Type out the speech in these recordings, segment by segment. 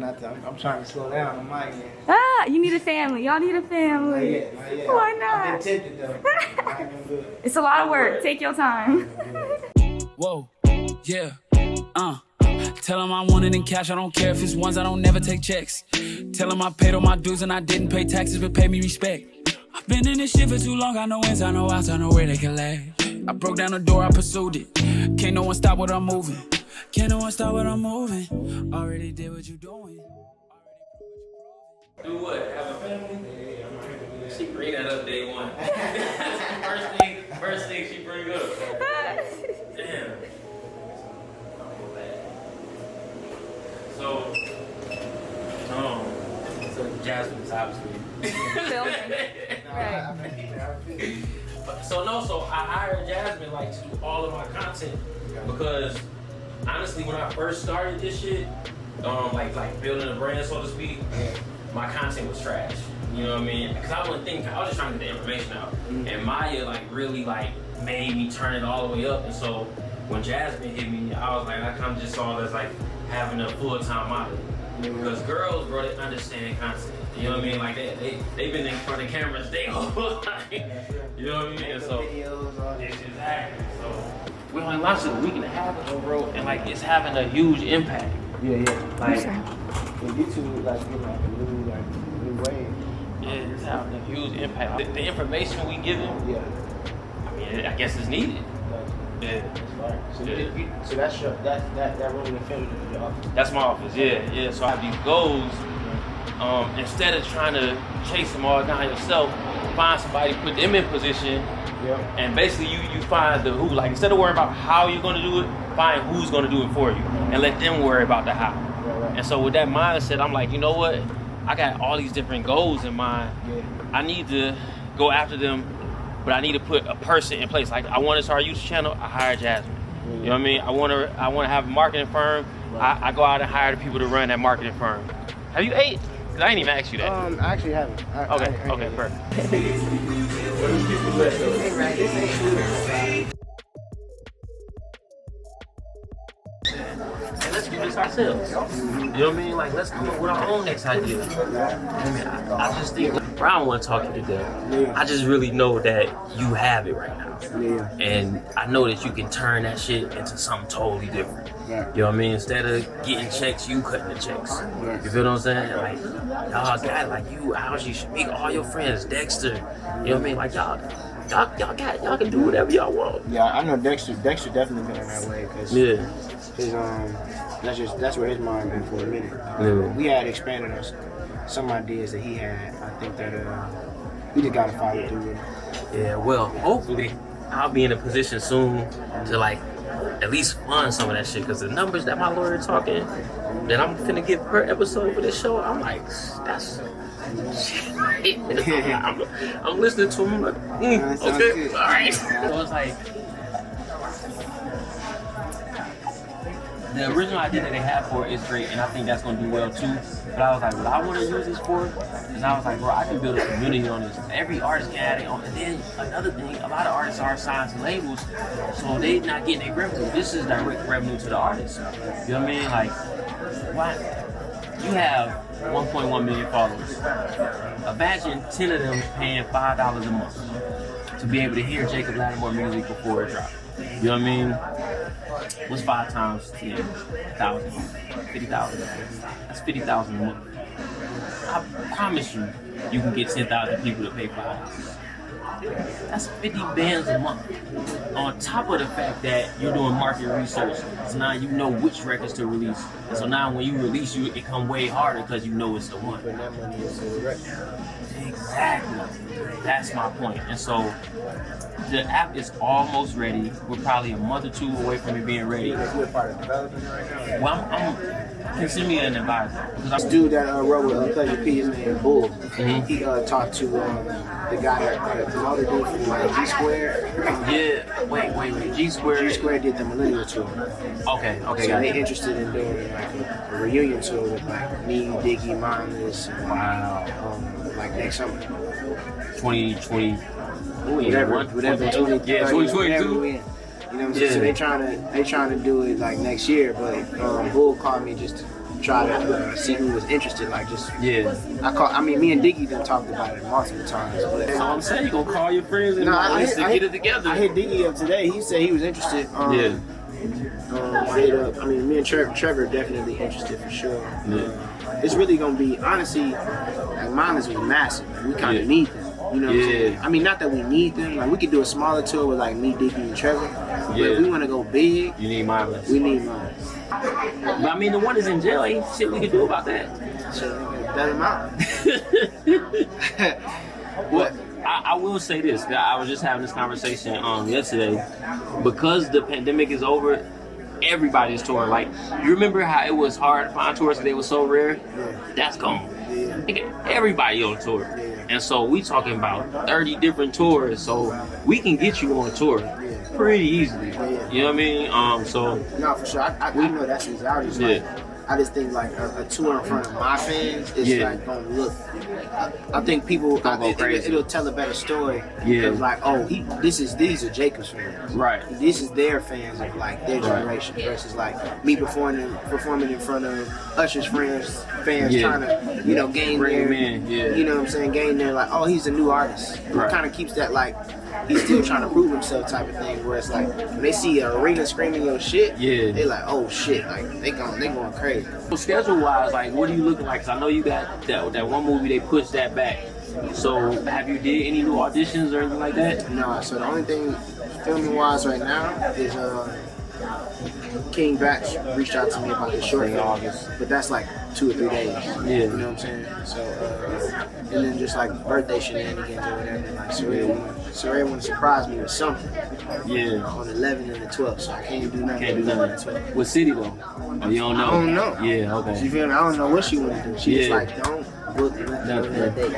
not to, I'm trying to slow down on my end. Ah, you need a family. Y'all need a family. Not yet. Why not? I've been tempted though. I ain't gonna do it. It's a lot of work. Take your time. Whoa, yeah, Tell them I want it in cash, I don't care if it's ones I don't never take checks. Tell them I paid all my dues and I didn't pay taxes, but pay me respect. I've been in this shit for too long, I know ins, I know outs, I know where they can lay. I broke down the door, I pursued it. Can't no one stop what I'm moving. Can't no one stop what I'm moving. Already did what you doing. Do what? Have a family? She bring that up day one. first thing she bring up. Damn. So Jasmine's obviously Filming. Right. So I hired Jasmine like to do all of my content because honestly, when I first started this shit, like building a brand, so to speak, my content was trash. You know what I mean? Because I was just trying to get the information out, and Maya like really like made me turn it all the way up. And so when Jasmine hit me, I was like, I kind of just saw it as like having a full-time model. Because girls, bro, they understand content. You know what I mean? Like they've been in front of cameras their whole life. You know what I mean? And so exactly. So we only launched it a week and a half ago, bro, and like it's having a huge impact. Yeah. Like YouTube like getting like a new wave. yeah, it's having a huge impact. The information we give them, Yeah. I mean, I guess it's needed. Yeah. So that's your that room in the film is your office. That's my office. Yeah. So I have these goals. Instead of trying to chase them all down yourself, find somebody, put them in position, and basically you find the who. Like instead of worrying about how you're gonna do it, find who's gonna do it for you, and let them worry about the how. Right. And so with that mindset, I'm like, you know what? I got all these different goals in mind. Yeah. I need to go after them, but I need to put a person in place. Like I want to start a YouTube channel, I hire Jasmine. You know what I mean? I want to have a marketing firm. Right. I go out and hire the people to run that marketing firm. Have you ate? Cause I ain't even asked you that. I actually haven't. Okay, perfect. And let's do this ourselves. You know what I mean? Like let's come up with our own next idea. I mean, I just think I don't want to talk you to death. I just really know that you have it right now. Yeah. And I know that you can turn that shit into something totally different. Right. You know what I mean? Instead of getting checks, you cutting the checks. Right. You feel what I'm saying? Like, y'all got like you out, you should meet all your friends, Dexter. You know what I mean? Like y'all can do whatever y'all want. Yeah, I know Dexter definitely been in that way because that's where his mind been for a minute. We had expanded on some ideas that he had. I think that we just gotta follow through with it. Yeah, well, hopefully I'll be in a position soon to like at least fund some of that shit because the numbers that my lawyer talking that I'm finna get per episode for this show, I'm like, that's I'm listening to him like, okay, good. All right. So it's like the original idea that they have for it is great, and I think that's gonna do well too. But I was like, what I want to use this for is I was like, bro, I can build a community on this. Every artist can add it on. And then another thing, a lot of artists are signed to labels, so they not getting their revenue. This is direct revenue to the artist. You know what I mean? Like, what? You have 1.1 million followers. Imagine 10 of them paying $5 a month to be able to hear Jacob Latimore music before it drops. You know what I mean? What's 5 times 10? 1,000. 50,000. That's 50,000 a month. I promise you can get 10,000 people to pay $5. That's 50 bands a month. On top of the fact that you're doing market research, so now you know which records to release. And so now when you release, it come way harder because you know it's the one. Exactly. That's my point. And so the app is almost ready. We're probably a month or 2 away from it being ready. We're part of development right now. Well, I'm consider me an advisor. This dude that wrote with Pleasure P, his name Bull. He talked to the guy that promoted it from G Square. Yeah. Wait. G Square. G Square did the Millennial Tour. Okay. So they interested in doing like a reunion tour with like me, Diggy, Mindless. Wow. Like next summer. 2020. Whatever. 2022. Yeah, 2022. You know what I'm saying? So they trying to do it like next year, but Bull called me just try to see who was interested. Like just Yeah. I mean, me and Diggy done talked about it multiple times. But That's all I'm saying. You gonna call your friends and get it together. I hit Diggy up today. He said he was interested. Yeah. I hit up. I mean, me and Trevor definitely interested for sure. Yeah. It's really gonna be honestly, like mine is massive. Like, we kind of need them. You know what I'm saying? I mean, not that we need them. Like we could do a smaller tour with like me, Diggy, and Trevor. But if we want to go big, You need mindless. we need mine. But I mean, the one is in jail. Ain't shit we can do about that. So let him out. Well, I will say this. I was just having this conversation yesterday. Because the pandemic is over, everybody's touring. Like, you remember how it was hard to find tours because they were so rare? That's gone. Nigga, everybody on tour. And so we talking about 30 different tours. So we can get you on tour pretty easily. You know what I mean? So No, for sure. I know that's his outage. Like, I just think like a tour in front of my fans is like gonna look. I think people it'll tell a better story. Because like, oh, these are Jacob's fans. Right. This is their fans of like their generation versus like me performing in front of Usher's fans trying to gain Bring their him in, you know what I'm saying, gain their like, oh, he's a new artist. It kind of keeps that like he's still trying to prove himself type of thing. Where it's like when they see an arena screaming your shit, they like, oh shit, like they going crazy. So schedule wise, like what are you looking like? Cause I know you got that one movie they pushed that back. So have you did any new auditions or anything like that? No. So the only thing filming wise right now is King Batch reached out to me about the short film, August, but that's like 2 or 3 days. You know what I'm saying? So and then just like birthday shenanigans or whatever. Like Soraya want to surprise me with something. On the 11th and the 12th, so I can't do nothing. Can't do nothing. What city though? Oh, you don't know? I don't know. Yeah, okay. You feel me? I don't know what she want to do. She just like, don't book nothing on that day.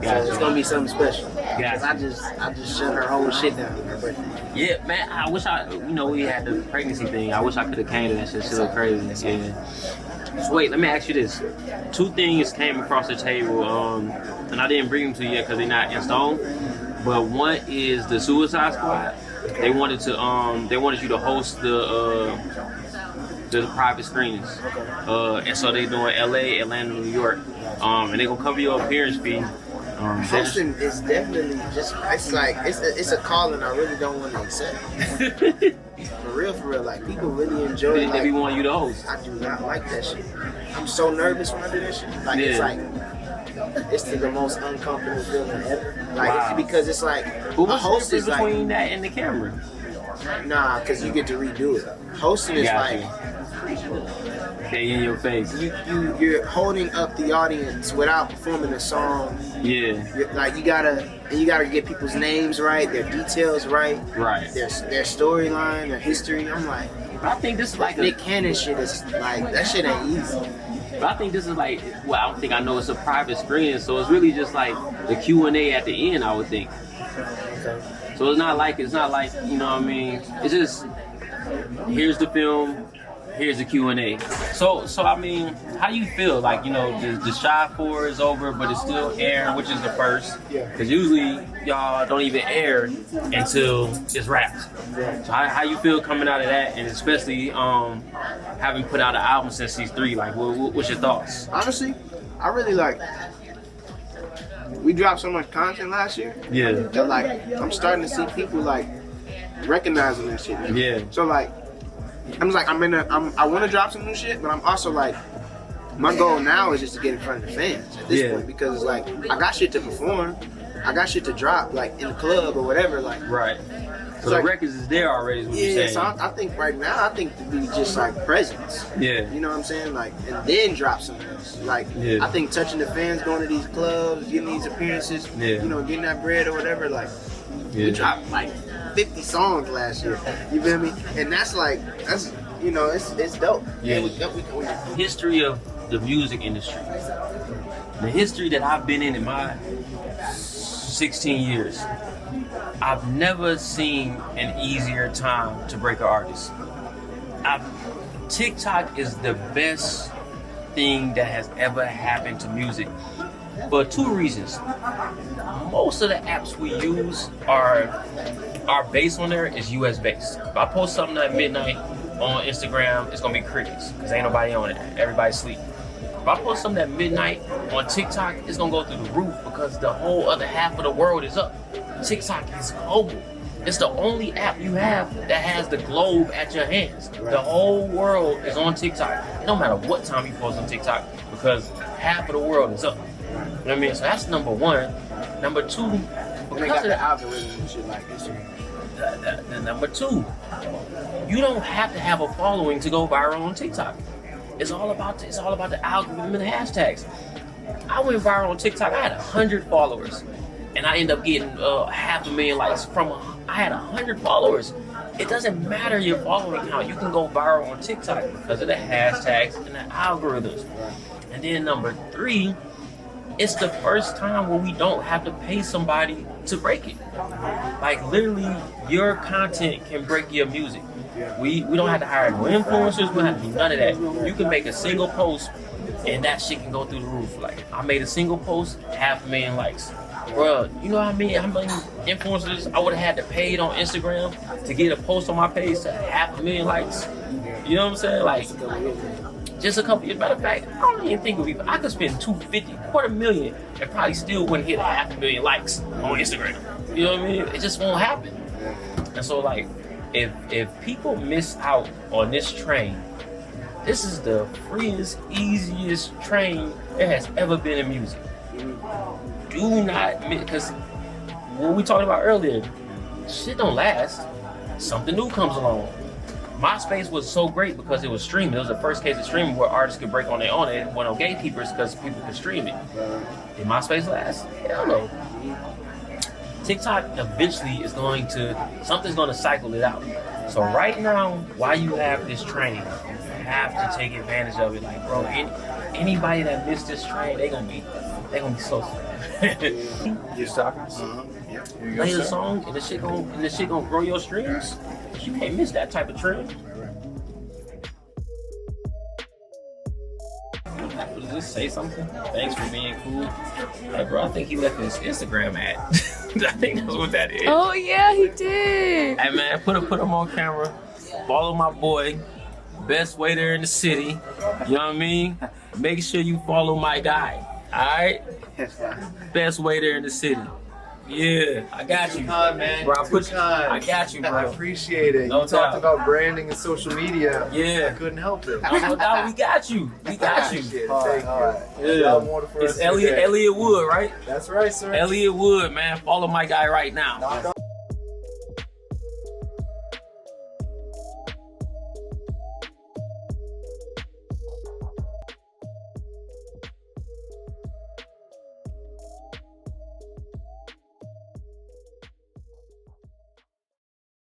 So it's gonna be something special. Cause I just shut her whole shit down on her birthday. Yeah, man. I wish we had the pregnancy thing. I wish I could have came to that shit. Shit look crazy. Yeah. So wait, let me ask you this. 2 things came across the table, and I didn't bring them to you yet because they're not in stone. But one is the Suicide Squad. They wanted you to host the private screenings, and so they doing LA, Atlanta, New York, and they gonna cover your appearance fee. Hosting is definitely just it's a calling I really don't want to accept. For real, like people really enjoy it. They be wanting you to host. I do not like that shit. I'm so nervous when I do that shit. Like it's like it's the most uncomfortable feeling ever. Like it's because it's like a host is between that and the camera. Nah, because you get to redo it. Hosting is like they in your face. You're holding up the audience without performing a song. Like you gotta get people's names right, their details right, their storyline, their history. I'm like, I think this is like Nick Cannon shit is like that shit ain't easy. But I think this is like, well, I don't think I know it's a private screen, so it's really just like the Q&A at the end, I would think. So it's not like, you know what I mean? It's just, here's the film, here's the Q&A. So I mean, how do you feel? Like, the Shy 4 is over, but it's still airing, which is the first. Because usually y'all don't even air until it's wrapped. So how you feel coming out of that, and especially having put out an album since C3? Like, what's your thoughts? Honestly, I really like. We dropped so much content last year. That like I'm starting to see people like recognizing that shit now. So like. I want to drop some new shit, but I'm also like, my goal now is just to get in front of the fans at this point, because it's like I got shit to perform, I got shit to drop like in the club or whatever, like. So the records is there already, is what you're saying. So I think right now, I think to be just like presence. You know what I'm saying? Like, and then drop something else. Like, I think touching the fans, going to these clubs, getting these appearances, getting that bread or whatever, like, we dropped like 50 songs last year. You feel me? And that's it's dope. History of the music industry. The history that I've been in my 16 years. I've never seen an easier time to break an artist. TikTok is the best thing that has ever happened to music for 2 reasons. Most of the apps we use our base on there is US based. If I post something at midnight, on Instagram, it's gonna be crickets, because ain't nobody on it. Everybody's sleep. If I post something at midnight on TikTok, it's gonna go through the roof because the whole other half of the world is up. TikTok is global. It's the only app you have that has the globe at your hands. The whole world is on TikTok. It don't matter what time you post on TikTok because half of the world is up. You know what I mean? So that's number one. Number two, They got the algorithm and shit like Instagram. the number two, you don't have to have a following to go viral on TikTok. It's all about the algorithm and the hashtags. I went viral on TikTok. I had 100 followers, and I ended up getting 500,000 likes from. I had 100 followers. It doesn't matter your following count. You can go viral on TikTok because of the hashtags and the algorithms. And then number three, it's the first time where we don't have to pay somebody to break it. Like literally, your content can break your music. We don't have to hire no influencers. We don't have to do none of that. You can make a single post, and that shit can go through the roof. Like I made a single post, 500,000 likes. Bro, you know how many influencers I would have had to pay on Instagram to get a post on my page to 500,000 likes? You know what I'm saying? Like, just a couple years. Matter of fact, I don't even think of it. I could spend $250,000, $250,000, and probably still wouldn't hit 500,000 likes on Instagram. You know what I mean? It just won't happen. And so, like, if people miss out on this train, this is the freest, easiest train there has ever been in music. Do not miss, because what we talked about earlier, shit don't last. Something new comes along. MySpace was so great because it was streaming. It was the first case of streaming where artists could break on their own. It went on gatekeepers because people could stream it. Did MySpace last? Hell no. TikTok eventually is something's going to cycle it out. So right now, while you have this train, you have to take advantage of it. Like, bro, anybody that missed this train, they're gonna be so sad. You're talking? Play the song and the shit gonna grow your streams. You can't miss that type of trend. Does this say something? Thanks for being cool. Hey, bro, I think he left his Instagram ad. I think that's what that is. Oh yeah, he did. Hey man, put him on camera. Follow my boy. Best waiter in the city. You know what I mean? Make sure you follow my guy. Alright? Best waiter in the city. Yeah, I got you. Todd, man. Bro, I got you, bro. I appreciate it. No You doubt. talked about branding and social media. Yeah. I couldn't help it. No doubt, we got you. We got you. Appreciate it. Thank you. Yeah. Y'all wanted for It's us Elliot today. Wood, right? That's right, sir. Elliot Wood, man. Follow my guy right now. Knock on